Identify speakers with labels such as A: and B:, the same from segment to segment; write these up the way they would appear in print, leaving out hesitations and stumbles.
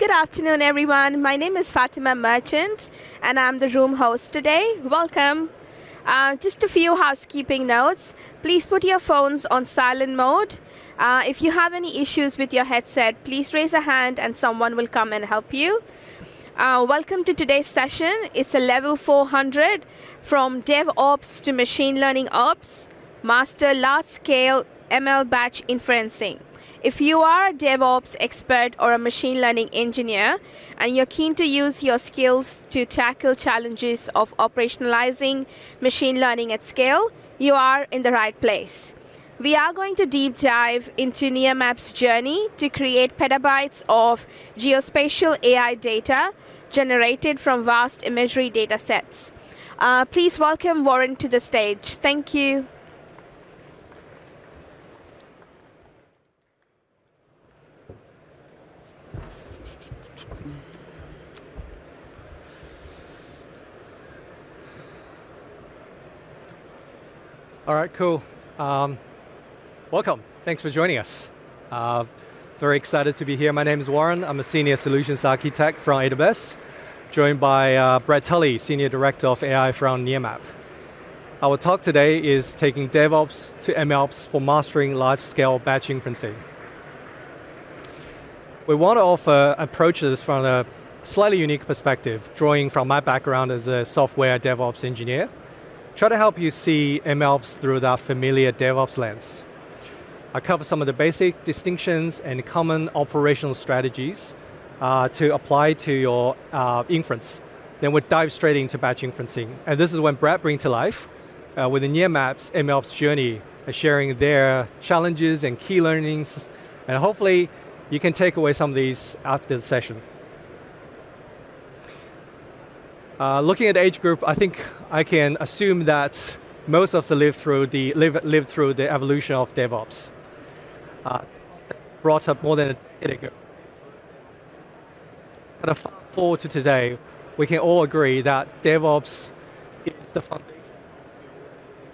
A: Good afternoon, everyone. My name is Fatima Merchant, and I'm the room host today. Welcome. Just a few housekeeping notes. Please put your phones on silent mode. If you have any issues with your headset, please raise a hand and someone will come and help you. Welcome to today's session. It's a level 400 from DevOps to Machine Learning Ops, Master Large-Scale ML Batch Inferencing. If you are a DevOps expert or a machine learning engineer and you're keen to use your skills to tackle challenges of operationalizing machine learning at scale, you are in the right place. We are going to deep dive into Nearmap's journey to create petabytes of geospatial AI data generated from vast imagery data sets. Please welcome Warren to the stage. Thank you.
B: All right, cool. Welcome. Thanks for joining us. Very excited to be here. My name is Warren. I'm a Senior Solutions Architect from AWS, joined by Brad Tully, Senior Director of AI from Nearmap. Our talk today is taking DevOps to MLOps for mastering large-scale batch inferencing. We want to offer approaches from a slightly unique perspective, drawing from my background as a software DevOps engineer. Try to help you see MLOps through that familiar DevOps lens. I cover some of the basic distinctions and common operational strategies to apply to your inference. Then we'll dive straight into batch inferencing. And this is when Brad brings to life with the Nearmap's MLOps journey, sharing their challenges and key learnings. And hopefully you can take away some of these after the session. Looking at the age group, I think I can assume that most of us lived through the evolution of DevOps. Brought up more than a decade ago. But fast forward to today, we can all agree that DevOps is the foundation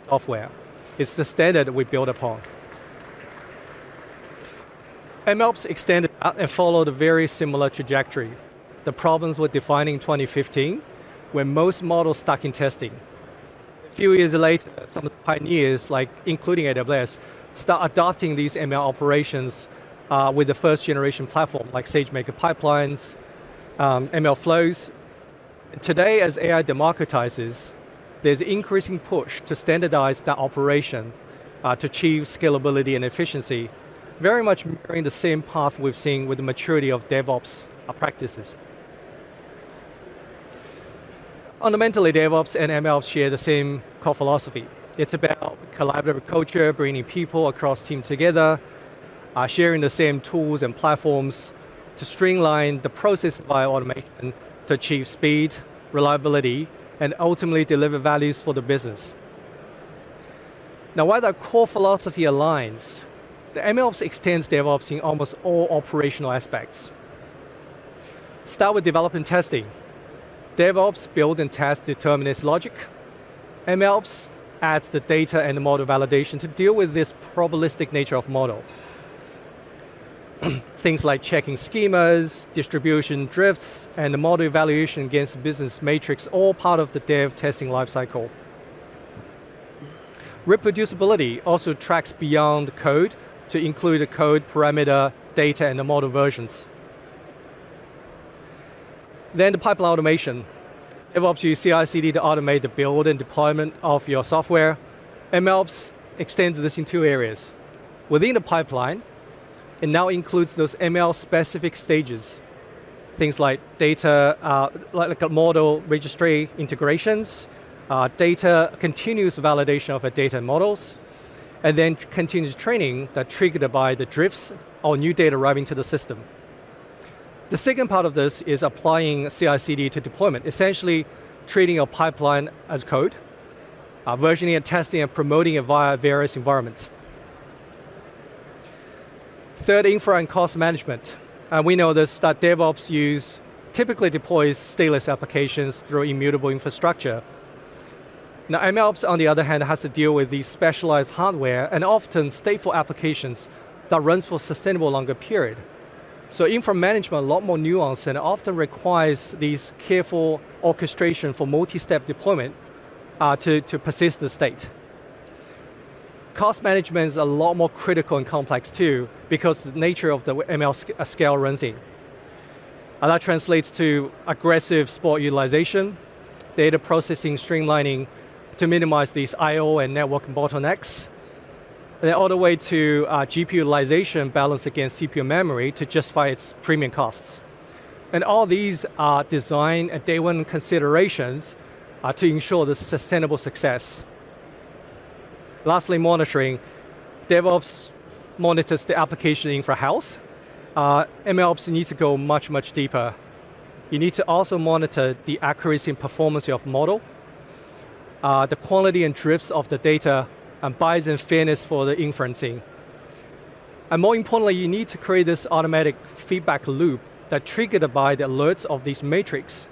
B: of software. It's the standard we build upon. MLOps extended out and followed a very similar trajectory. The problems were defining in 2015, when most models stuck in testing. A few years later, some of the pioneers, including AWS, start adopting these ML operations with the first generation platform, like SageMaker pipelines, ML flows. And today, as AI democratizes, there's an increasing push to standardize that operation to achieve scalability and efficiency, very much mirroring the same path we've seen with the maturity of DevOps practices. Fundamentally, DevOps and MLOps share the same core philosophy. It's about collaborative culture, bringing people across teams together, sharing the same tools and platforms to streamline the process via automation to achieve speed, reliability, and ultimately deliver values for the business. Now, while that core philosophy aligns, the MLOps extends DevOps in almost all operational aspects. Start with development testing. DevOps build and test determinist logic. MLOps adds the data and the model validation to deal with this probabilistic nature of model. Things like checking schemas, distribution drifts, and the model evaluation against business matrix, all part of the dev testing lifecycle. Reproducibility also tracks beyond code to include the code, parameter, data, and the model versions. Then the pipeline automation. DevOps use CI/CD to automate the build and deployment of your software. MLOps extends this in two areas. Within the pipeline, it now includes those ML-specific stages. Things like data, like a model registry integrations, data continuous validation of a data models, and then continuous training that triggered by the drifts or new data arriving to the system. The second part of this is applying CI/CD to deployment, essentially treating your pipeline as code, versioning and testing and promoting it via various environments. Third, infra and cost management. We know this, that DevOps typically deploys stateless applications through immutable infrastructure. Now, MLOps, on the other hand, has to deal with these specialized hardware and often stateful applications that runs for a sustainable longer period. So infra management, a lot more nuanced and often requires these careful orchestration for multi-step deployment to persist the state. Cost management is a lot more critical and complex too, because the nature of the ML scale runs in. And that translates to aggressive spot utilization, data processing streamlining to minimize these I/O and network bottlenecks, and then all the way to GPU utilization balanced against CPU memory to justify its premium costs. And all these are design and day one considerations to ensure the sustainable success. Lastly, monitoring. DevOps monitors the application infra health. MLOps need to go much, much deeper. You need to also monitor the accuracy and performance of model, the quality and drifts of the data, and bias and fairness for the inferencing. And more importantly, you need to create this automatic feedback loop that triggered by the alerts of these metrics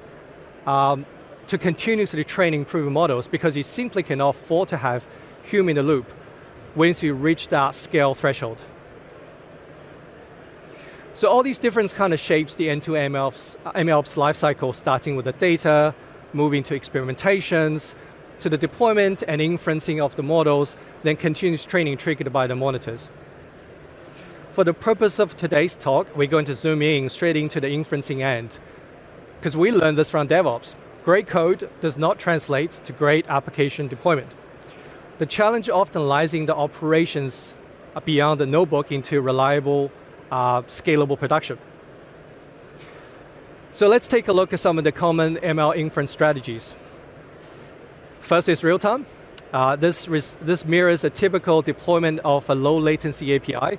B: to continuously train improving models, because you simply cannot afford to have human in the loop once you reach that scale threshold. So all these different kind of shapes the end-to-end MLOps lifecycle, starting with the data, moving to experimentations, to the deployment and inferencing of the models, then continuous training triggered by the monitors. For the purpose of today's talk, we're going to zoom in straight into the inferencing end, because we learned this from DevOps. Great code does not translate to great application deployment. The challenge often lies in the operations beyond the notebook into reliable, scalable production. So let's take a look at some of the common ML inference strategies. First is real-time. This mirrors a typical deployment of a low latency API.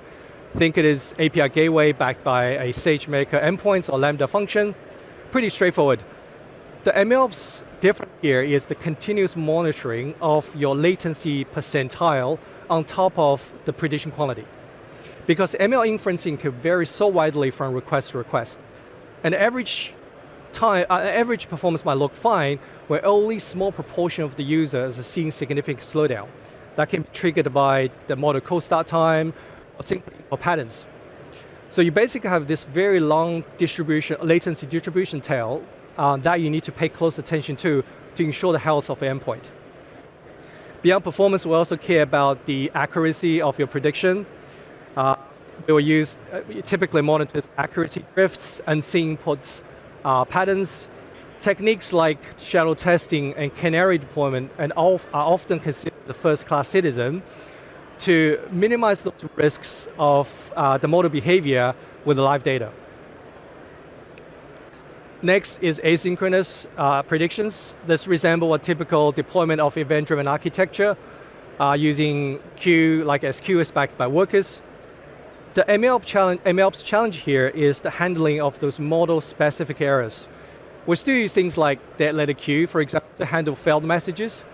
B: Think it is API gateway backed by a SageMaker endpoints or Lambda function. Pretty straightforward. The MLOps difference here is the continuous monitoring of your latency percentile on top of the prediction quality. Because ML inferencing can vary so widely from request to request. And average performance might look fine, where only small proportion of the users are seeing significant slowdown. That can be triggered by the model cold start time or simply patterns. So you basically have this very long latency distribution tail that you need to pay close attention to ensure the health of the endpoint. Beyond performance, we also care about the accuracy of your prediction. They will use, typically monitors accuracy drifts, unseen inputs, patterns. Techniques like shadow testing and canary deployment are often considered the first-class citizen to minimize those risks of the model behavior with the live data. Next is asynchronous predictions. This resembles a typical deployment of event-driven architecture using queue, like as queue is backed by workers. The MLOps challenge here is the handling of those model-specific errors. We still use things like dead letter queue, for example, to handle failed messages,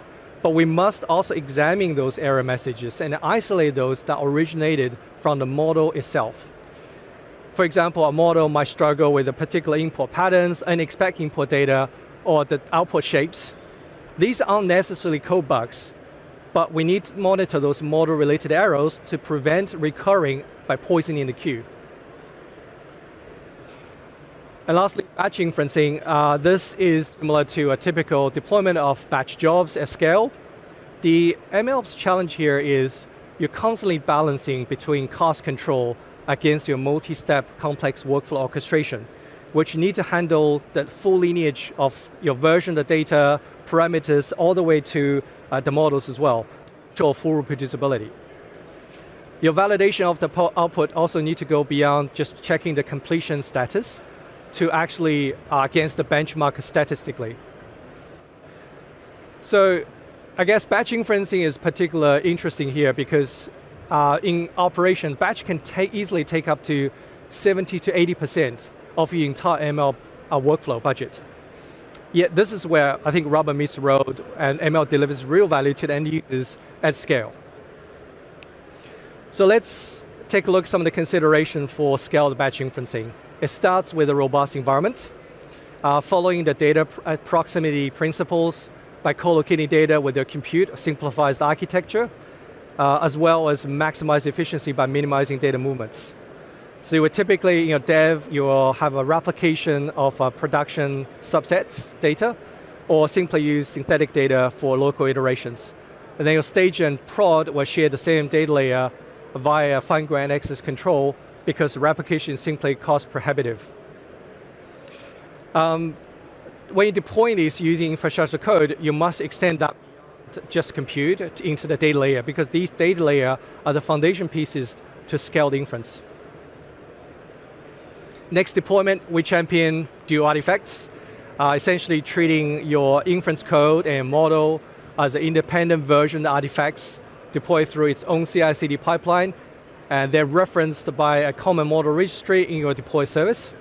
B: but we must also examine those error messages and isolate those that originated from the model itself. For example, a model might struggle with a particular input patterns, unexpected input data, or the output shapes. These aren't necessarily code bugs, but we need to monitor those model-related errors to prevent recurring by poisoning the queue. And lastly, batch inferencing. This is similar to a typical deployment of batch jobs at scale. The MLOps challenge here is you're constantly balancing between cost control against your multi-step complex workflow orchestration, which you need to handle the full lineage of your version of the data, parameters, all the way to the models as well, to show full reproducibility. Your validation of the output also need to go beyond just checking the completion status to actually against the benchmark statistically. So I guess batch inferencing is particularly interesting here because in operation, batch can easily take up to 70 to 80% of your entire ML workflow budget. Yet this is where I think rubber meets the road and ML delivers real value to the end users at scale. So let's take a look at some of the consideration for scaled batch inferencing. It starts with a robust environment, following the data proximity principles by co-locating data with your compute simplifies the architecture, as well as maximize efficiency by minimizing data movements. So you would typically, dev, you will have a replication of production subsets data, or simply use synthetic data for local iterations. And then your stage and prod will share the same data layer via fine-grained access control because replication is simply cost prohibitive. When you're deploying this using infrastructure code, you must extend that just compute into the data layer because these data layer are the foundation pieces to scale the inference. Next deployment, we champion dual artifacts, essentially treating your inference code and model as an independent version artifacts deployed through its own CI/CD pipeline, and they're referenced by a common model registry in your deploy service.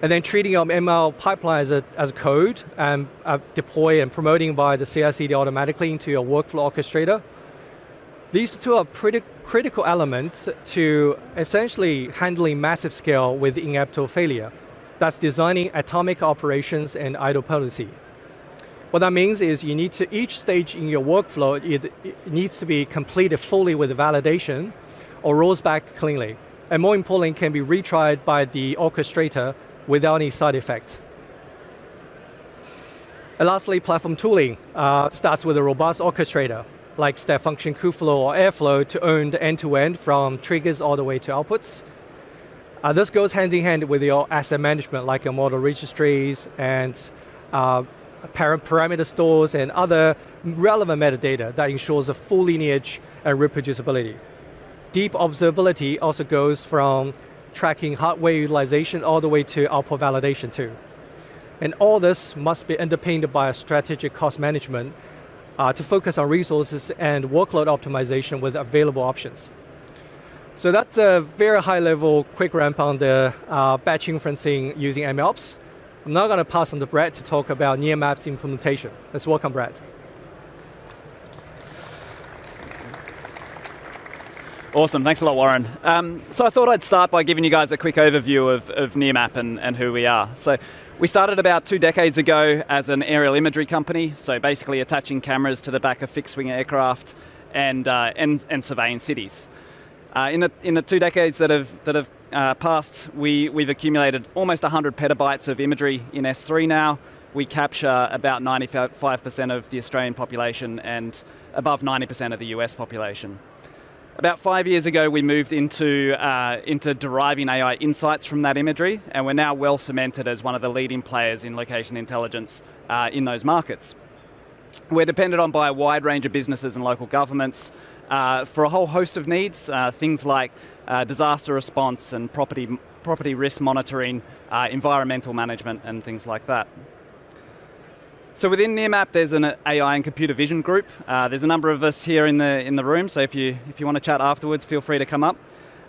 B: And then treating your ML pipeline as a code and deploy and promoting by the CI/CD automatically into your workflow orchestrator. These two are pretty critical elements to essentially handling massive scale with inevitable failure. That's designing atomic operations and idempotency. What that means is you need to, each stage in your workflow, it needs to be completed fully with validation or rolls back cleanly. And more importantly, can be retried by the orchestrator without any side effect. And lastly, platform tooling starts with a robust orchestrator, like step function, Kubeflow, or Airflow to own the end-to-end from triggers all the way to outputs. This goes hand in hand with your asset management, like your model registries and parameter stores and other relevant metadata that ensures a full lineage and reproducibility. Deep observability also goes from tracking hardware utilization all the way to output validation too. And all this must be underpinned by a strategic cost management to focus on resources and workload optimization with available options. So that's a very high-level quick ramp on the batch inferencing using MLOps. I'm now going to pass on to Brad to talk about Nearmap's implementation. Let's welcome Brad.
C: Awesome, thanks a lot, Warren. So I thought I'd start by giving you guys a quick overview of Nearmap and who we are. So we started about 2 decades ago as an aerial imagery company, so basically attaching cameras to the back of fixed-wing aircraft and surveying cities. In the 2 decades that have passed, we've accumulated almost 100 petabytes of imagery in S3 now. We capture about 95% of the Australian population and above 90% of the US population. About 5 years ago, we moved into deriving AI insights from that imagery, and we're now well cemented as one of the leading players in location intelligence in those markets. We're depended on by a wide range of businesses and local governments for a whole host of needs, things like disaster response and property risk monitoring, environmental management, and things like that. So within Nearmap, there's an AI and computer vision group. There's a number of us here in the room, so if you want to chat afterwards, feel free to come up.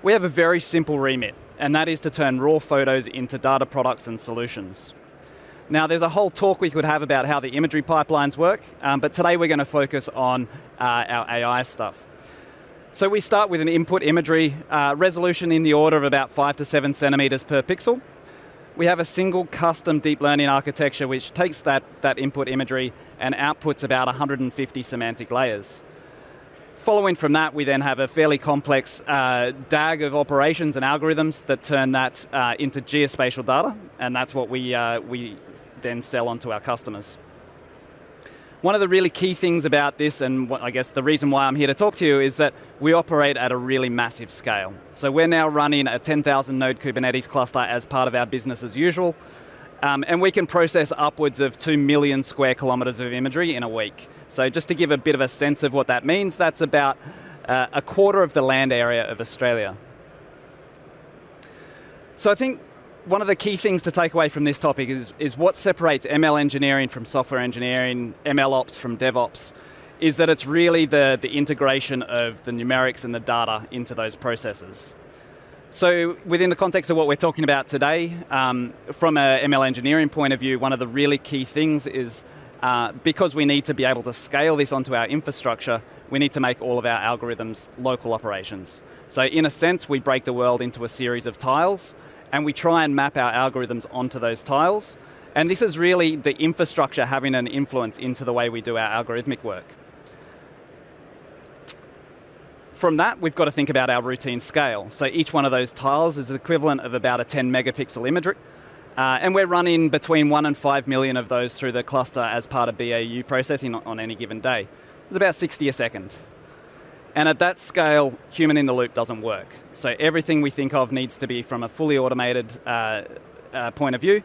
C: We have a very simple remit, and that is to turn raw photos into data products and solutions. Now, there's a whole talk we could have about how the imagery pipelines work, but today we're going to focus on our AI stuff. So we start with an input imagery resolution in the order of about 5 to 7 centimeters per pixel. We have a single custom deep learning architecture which takes that input imagery and outputs about 150 semantic layers. Following from that, we then have a fairly complex DAG of operations and algorithms that turn that into geospatial data, and that's what we then sell onto our customers. One of the really key things about this, and I guess the reason why I'm here to talk to you, is that we operate at a really massive scale. So we're now running a 10,000 node Kubernetes cluster as part of our business as usual, and we can process upwards of 2 million square kilometers of imagery in a week. So just to give a bit of a sense of what that means, that's about a quarter of the land area of Australia. So I think one of the key things to take away from this topic is what separates ML engineering from software engineering, MLOps from DevOps, is that it's really the integration of the numerics and the data into those processes. So within the context of what we're talking about today, from an ML engineering point of view, one of the really key things is because we need to be able to scale this onto our infrastructure, we need to make all of our algorithms local operations. So in a sense, we break the world into a series of tiles, and we try and map our algorithms onto those tiles. And this is really the infrastructure having an influence into the way we do our algorithmic work. From that, we've got to think about our routine scale. So each one of those tiles is equivalent of about a 10 megapixel imagery. And we're running between 1 and 5 million of those through the cluster as part of BAU processing on any given day. It's about 60 a second. And at that scale, human in the loop doesn't work. So everything we think of needs to be from a fully automated point of view.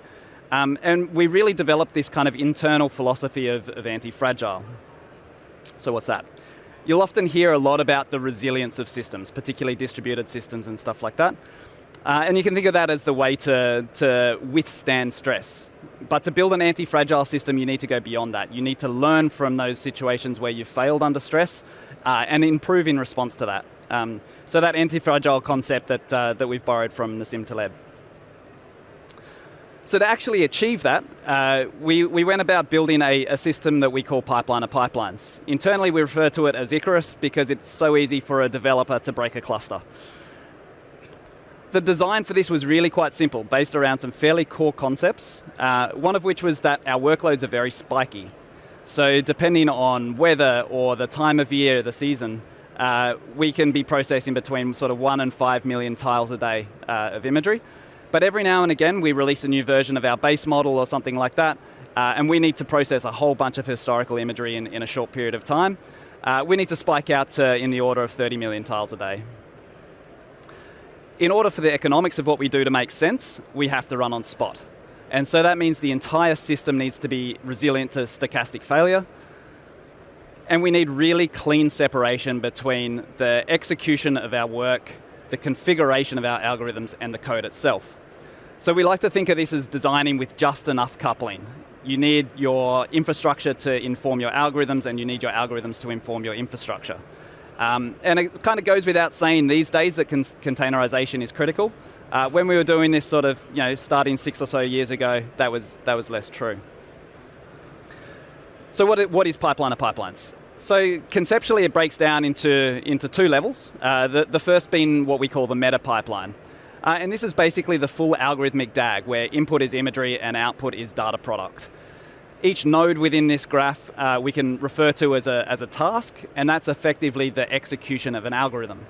C: And we really developed this kind of internal philosophy of anti-fragile. So what's that? You'll often hear a lot about the resilience of systems, particularly distributed systems and stuff like that. And you can think of that as the way to withstand stress. But to build an anti-fragile system, you need to go beyond that. You need to learn from those situations where you've failed under stress and improve in response to that. So that anti-fragile concept that we've borrowed from Nassim Taleb. So to actually achieve that, we went about building a system that we call pipeline of pipelines. Internally, we refer to it as Icarus because it's so easy for a developer to break a cluster. The design for this was really quite simple, based around some fairly core concepts, one of which was that our workloads are very spiky. So depending on weather or the time of year, the season, we can be processing between sort of 1 and 5 million tiles a day of imagery. But every now and again, we release a new version of our base model or something like that, and we need to process a whole bunch of historical imagery in a short period of time. We need to spike out to in the order of 30 million tiles a day. In order for the economics of what we do to make sense, we have to run on spot. And so that means the entire system needs to be resilient to stochastic failure. And we need really clean separation between the execution of our work, the configuration of our algorithms, and the code itself. So we like to think of this as designing with just enough coupling. You need your infrastructure to inform your algorithms, and you need your algorithms to inform your infrastructure. And it kind of goes without saying these days that containerization is critical. When we were doing this sort of, starting 6 or so years ago, that was less true. So what is pipeline of pipelines? So conceptually, it breaks down into 2 levels. The first being what we call the meta pipeline. And this is basically the full algorithmic DAG, where input is imagery and output is data product. Each node within this graph we can refer to as a task, and that's effectively the execution of an algorithm.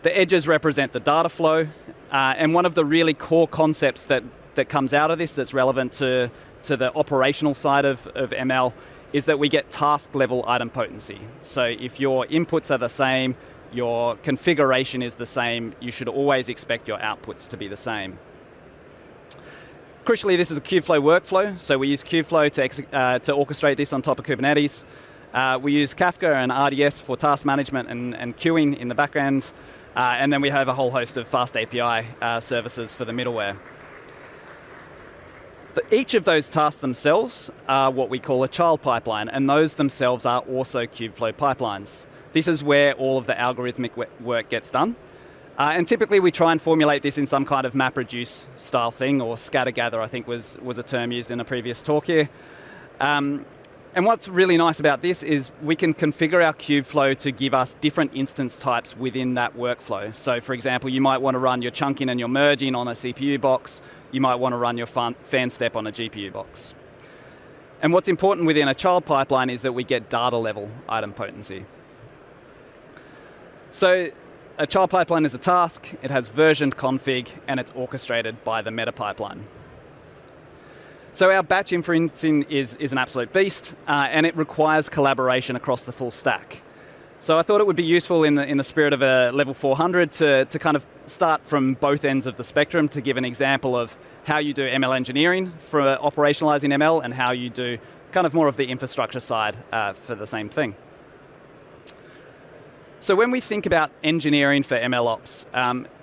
C: The edges represent the data flow, and one of the really core concepts that comes out of this that's relevant to the operational side of ML is that we get task level idempotency. So if your inputs are the same, your configuration is the same, you should always expect your outputs to be the same. Crucially, this is a Kubeflow workflow, so we use Kubeflow to orchestrate this on top of Kubernetes. We use Kafka and RDS for task management and queuing in the backend, and then we have a whole host of fast API services for the middleware. Each of those tasks themselves are what we call a child pipeline, and those themselves are also Kubeflow pipelines. This is where all of the algorithmic work gets done. And typically we try and formulate this in some kind of MapReduce style thing, or scatter-gather, I think was a term used in a previous talk here. And what's really nice about this is we can configure our Kubeflow to give us different instance types within that workflow. So for example, you might want to run your chunking and your merging on a CPU box. You might want to run your fan step on a GPU box. And what's important within a child pipeline is that we get data level idempotency. So a child pipeline is a task, it has versioned config, and it's orchestrated by the meta pipeline. So our batch inferencing is an absolute beast, and it requires collaboration across the full stack. So I thought it would be useful in the spirit of a level 400 to kind of start from both ends of the spectrum to give an example of how you do ML engineering for operationalizing ML and how you do kind of more of the infrastructure side for the same thing. So when we think about engineering for MLOps,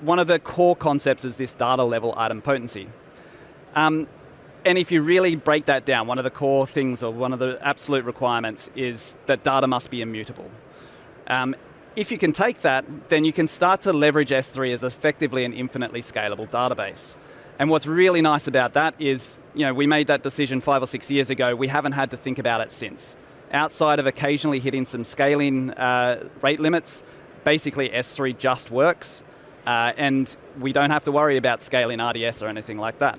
C: one of the core concepts is this data level idempotency. And if you really break that down, one of the core things or one of the absolute requirements is that data must be immutable. If you can take that, then you can start to leverage S3 as effectively an infinitely scalable database. And what's really nice about that is, we made that decision 5 or 6 years ago. We haven't had to think about it since. Outside of occasionally hitting some scaling rate limits, basically S3 just works, and we don't have to worry about scaling RDS or anything like that.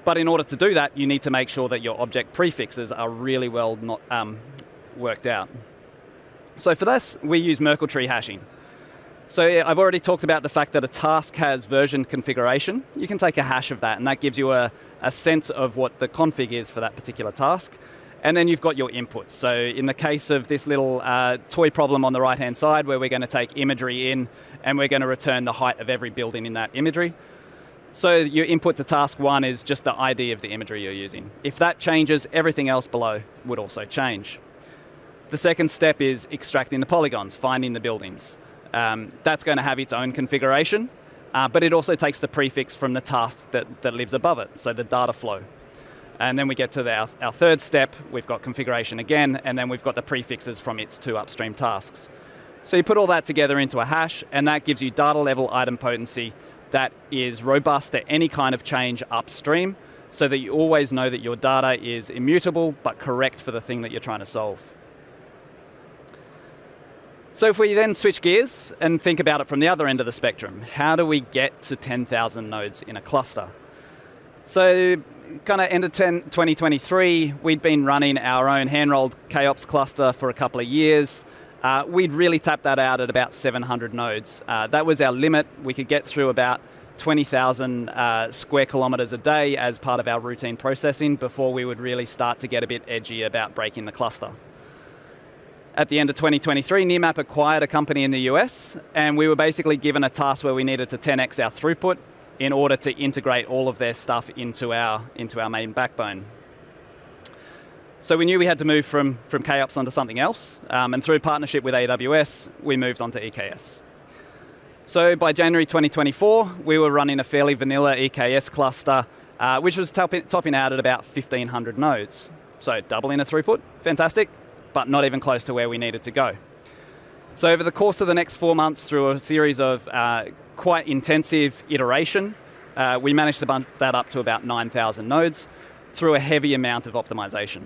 C: But in order to do that, you need to make sure that your object prefixes are really well worked out. So for this, we use Merkle tree hashing. So I've already talked about the fact that a task has version configuration. You can take a hash of that, and that gives you a sense of what the config is for that particular task. And then you've got your inputs. So in the case of this little toy problem on the right-hand side, where we're going to take imagery in, and we're going to return the height of every building in that imagery. So your input to task 1 is just the ID of the imagery you're using. If that changes, everything else below would also change. The second step is extracting the polygons, finding the buildings. That's going to have its own configuration, but it also takes the prefix from the task that lives above it, so the data flow. And then we get to our third step, we've got configuration again, and then we've got the prefixes from its 2 upstream tasks. So you put all that together into a hash, and that gives you data level item potency that is robust to any kind of change upstream, so that you always know that your data is immutable but correct for the thing that you're trying to solve. So if we then switch gears and think about it from the other end of the spectrum, how do we get to 10,000 nodes in a cluster? So kind of end of 2023, we'd been running our own hand-rolled KOps cluster for a couple of years. We'd really tapped that out at about 700 nodes. That was our limit. We could get through about 20,000 square kilometers a day as part of our routine processing before we would really start to get a bit edgy about breaking the cluster. At the end of 2023, Nearmap acquired a company in the US, and we were basically given a task where we needed to 10x our throughput in order to integrate all of their stuff into our main backbone. So we knew we had to move from KOps onto something else, and through partnership with AWS, we moved on to EKS. So by January 2024, we were running a fairly vanilla EKS cluster, which was topping out at about 1,500 nodes. So doubling the throughput, fantastic, but not even close to where we needed to go. So over the course of the next 4 months, through a series of quite intensive iteration, we managed to bump that up to about 9,000 nodes through a heavy amount of optimization.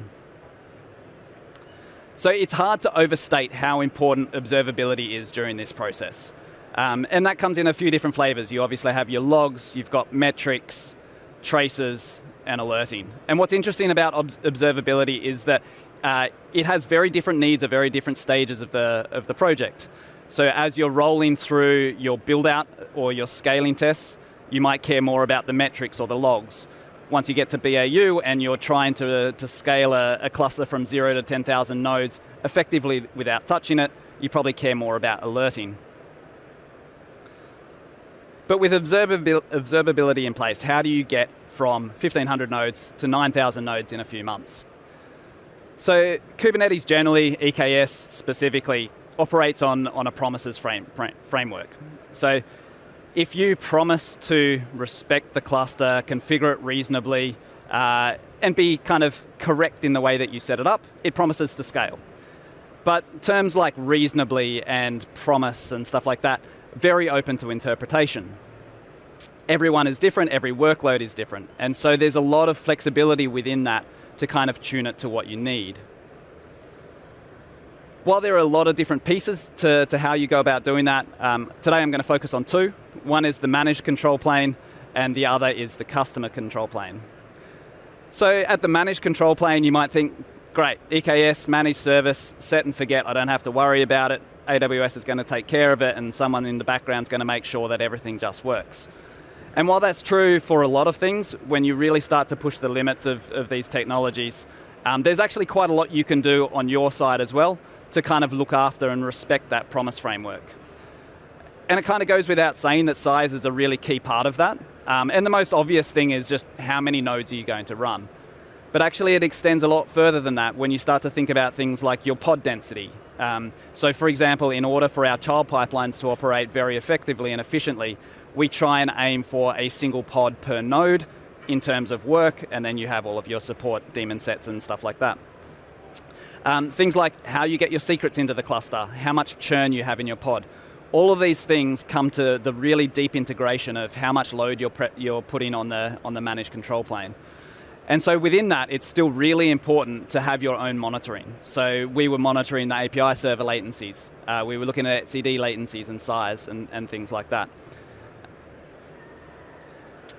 C: So it's hard to overstate how important observability is during this process. And that comes in a few different flavors. You obviously have your logs, you've got metrics, traces, and alerting. And what's interesting about observability is that it has very different needs at very different stages of the project. So as you're rolling through your build-out or your scaling tests, you might care more about the metrics or the logs. Once you get to BAU and you're trying to scale a cluster from 0 to 10,000 nodes effectively without touching it, you probably care more about alerting. But with observability in place, how do you get from 1,500 nodes to 9,000 nodes in a few months? So Kubernetes generally, EKS specifically, operates on a promises framework. So if you promise to respect the cluster, configure it reasonably, and be kind of correct in the way that you set it up, it promises to scale. But terms like reasonably and promise and stuff like that, very open to interpretation. Everyone is different, every workload is different, and so there's a lot of flexibility within that to kind of tune it to what you need. While there are a lot of different pieces to how you go about doing that, today I'm going to focus on 2. One is the managed control plane, and the other is the customer control plane. So at the managed control plane, you might think, great, EKS, managed service, set and forget, I don't have to worry about it. AWS is going to take care of it, and someone in the background is going to make sure that everything just works. And while that's true for a lot of things, when you really start to push the limits of these technologies, there's actually quite a lot you can do on your side as well to kind of look after and respect that promise framework. And it kind of goes without saying that size is a really key part of that. And the most obvious thing is just how many nodes are you going to run. But actually it extends a lot further than that when you start to think about things like your pod density. So for example, in order for our child pipelines to operate very effectively and efficiently, we try and aim for a single pod per node in terms of work, and then you have all of your support daemon sets and stuff like that. Things like how you get your secrets into the cluster, how much churn you have in your pod. All of these things come to the really deep integration of how much load you're putting on the managed control plane. And so within that, it's still really important to have your own monitoring. So we were monitoring the API server latencies. We were looking at etcd latencies and size and things like that.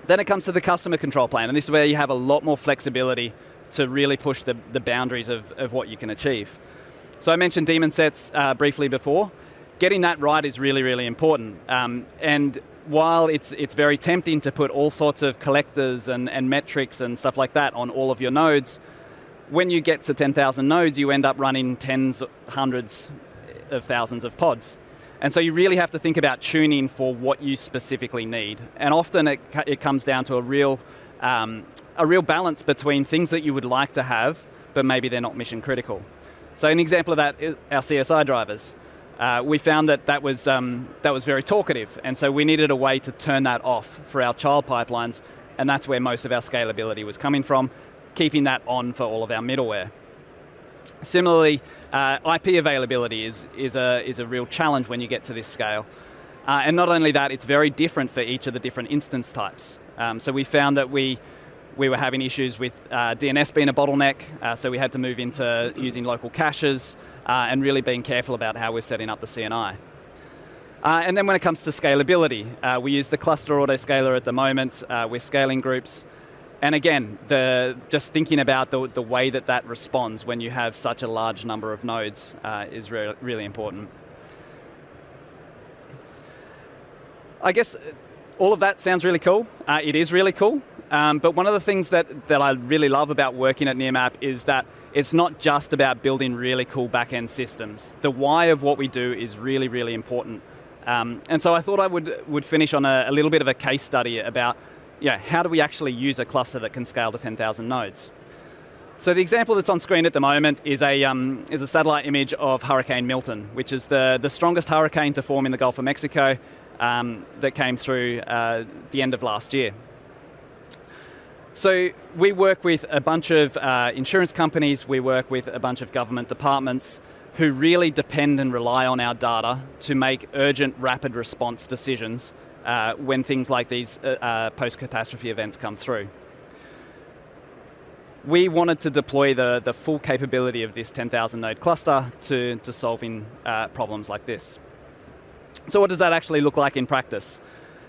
C: Then it comes to the customer control plane, and this is where you have a lot more flexibility to really push the boundaries of what you can achieve. So I mentioned daemon sets briefly before. Getting that right is really, really important. And while it's very tempting to put all sorts of collectors and metrics and stuff like that on all of your nodes, when you get to 10,000 nodes, you end up running tens, hundreds of thousands of pods. And so you really have to think about tuning for what you specifically need. And often it comes down to a real balance between things that you would like to have, but maybe they're not mission critical. So an example of that is our CSI drivers. We found that was very talkative, and so we needed a way to turn that off for our child pipelines, and that's where most of our scalability was coming from, keeping that on for all of our middleware. Similarly, IP availability is a real challenge when you get to this scale. And not only that, it's very different for each of the different instance types. So we found that we were having issues with DNS being a bottleneck, so we had to move into using local caches and really being careful about how we're setting up the CNI. And then when it comes to scalability, we use the cluster autoscaler at the moment with scaling groups. And again, just thinking about the way that responds when you have such a large number of nodes is really important. I guess all of that sounds really cool. It is really cool. But one of the things that I really love about working at Nearmap is that it's not just about building really cool back-end systems. The why of what we do is really, really important. And so I thought I would finish on a little bit of a case study about how do we actually use a cluster that can scale to 10,000 nodes. So the example that's on screen at the moment is a satellite image of Hurricane Milton, which is the strongest hurricane to form in the Gulf of Mexico that came through the end of last year. So we work with a bunch of insurance companies, we work with a bunch of government departments who really depend and rely on our data to make urgent, rapid response decisions when things like these post-catastrophe events come through. We wanted to deploy the full capability of this 10,000 node cluster to solving problems like this. So what does that actually look like in practice?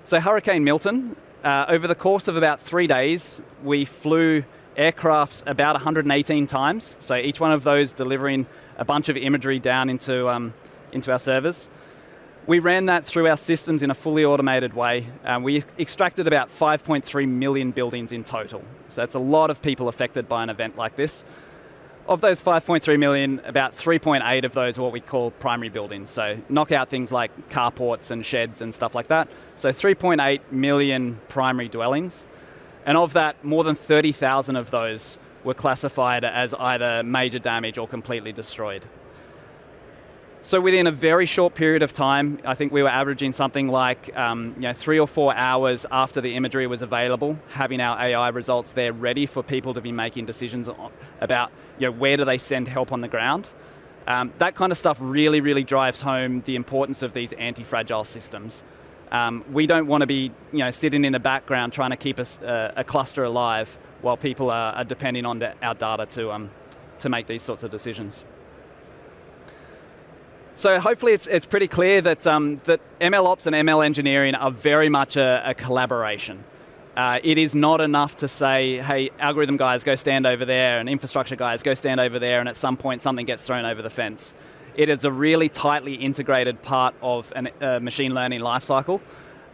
C: So Hurricane Milton, over the course of about 3 days, we flew aircrafts about 118 times, so each one of those delivering a bunch of imagery down into our servers. We ran that through our systems in a fully automated way. We extracted about 5.3 million buildings in total. So that's a lot of people affected by an event like this. Of those 5.3 million, about 3.8 of those are what we call primary buildings. So knock out things like carports and sheds and stuff like that. So 3.8 million primary dwellings. And of that, more than 30,000 of those were classified as either major damage or completely destroyed. So within a very short period of time, I think we were averaging something like 3 or 4 hours after the imagery was available, having our AI results there ready for people to be making decisions about where do they send help on the ground. That kind of stuff really, really drives home the importance of these anti-fragile systems. We don't want to be sitting in the background trying to keep a cluster alive while people are depending on our data to make these sorts of decisions. So hopefully it's pretty clear that MLOps and ML engineering are very much a collaboration. It is not enough to say, hey, algorithm guys, go stand over there, and infrastructure guys, go stand over there, and at some point something gets thrown over the fence. It is a really tightly integrated part of a machine learning lifecycle.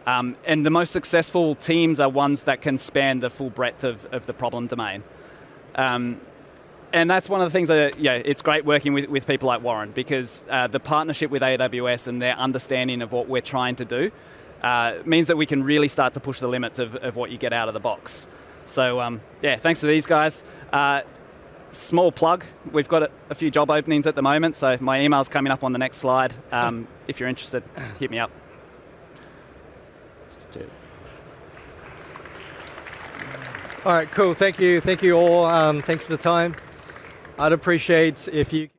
C: And the most successful teams are ones that can span the full breadth of the problem domain. And that's one of the things that, it's great working with people like Warren, because the partnership with AWS and their understanding of what we're trying to do means that we can really start to push the limits of what you get out of the box. So thanks to these guys. Small plug, we've got a few job openings at the moment, so my email's coming up on the next slide. If you're interested, hit me up. Cheers.
B: All right, cool. Thank you all. Thanks for the time. I'd appreciate if you